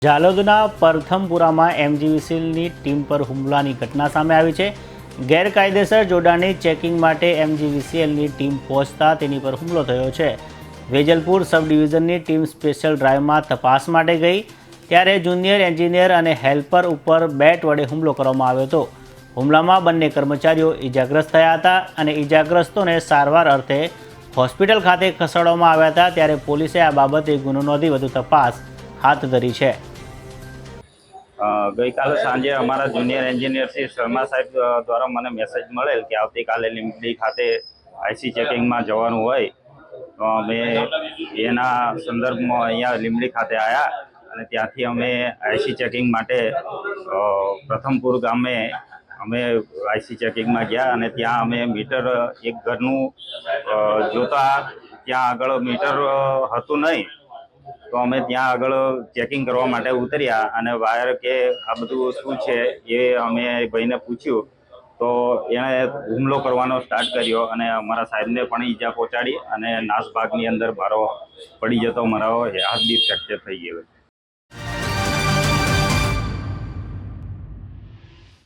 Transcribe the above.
ઝાલોદના પરથમપુરામાં એમજીવીસીએલની team પર હુમલાની ઘટના સામે આવી છે। ગેરકાયદેસર જોડાણની ચેકિંગ માટે એમજીવીસીએલની ટીમ પહોંચતા તેની પર હુમલો થયો છે। વેજલપુર સબ ડિવિઝનની ટીમ સ્પેશિયલ ડ્રાઇવમાં તપાસ માટે ગઈ ત્યારે જુનિયર એન્જિનિયર અને હેલ્પર ઉપર બેટ વડે હુમલો કરવામાં આવ્યો હતો। હુમલામાં બંને કર્મચારીઓ ઇજાગ્રસ્ત થયા હતા અને ઇજાગ્રસ્તોને સારવાર અર્થે હોસ્પિટલ ખાતે ખસેડવામાં આવ્યા હતા। ત્યારે પોલીસે આ બાબતે ગુનો નોંધી વધુ તપાસ હાથ ધરી છે। गई काले सांजे अमरा जूनियर एंजीनियर श्री शर्मा साहेब द्वारा मैंने मैसेज मळेल कि आवती काले લીંબડી खाते आईसी चेकिंग में जवानुं होय तो अमे एना संदर्भ में अहींया લીંબડી खाते आया અને ત્યાંથી અમે આઈસી ચેકિંગ માટે પ્રથમપુર ગામે અમે આઈસી ચેકિંગમાં ગયા અને ત્યાં અમે મીટર એક ઘરનું જોતા ત્યાં આગળ મીટર હતું નહીં તો અમે ત્યાં આગળ ચેકિંગ કરવા માટે ઉતર્યા અને વાયર કે આ બધું શું છે એ અમે ભાઈને પૂછ્યું તો એણે હુમલો કરવાનો સ્ટાર્ટ કર્યો અને અમારા સાહેબને પણ ઈજા પહોંચાડી અને નાસભાગની અંદર મારો પડી જતો મારો હાથ બી ફ્રેક્ચર થઈ ગયો।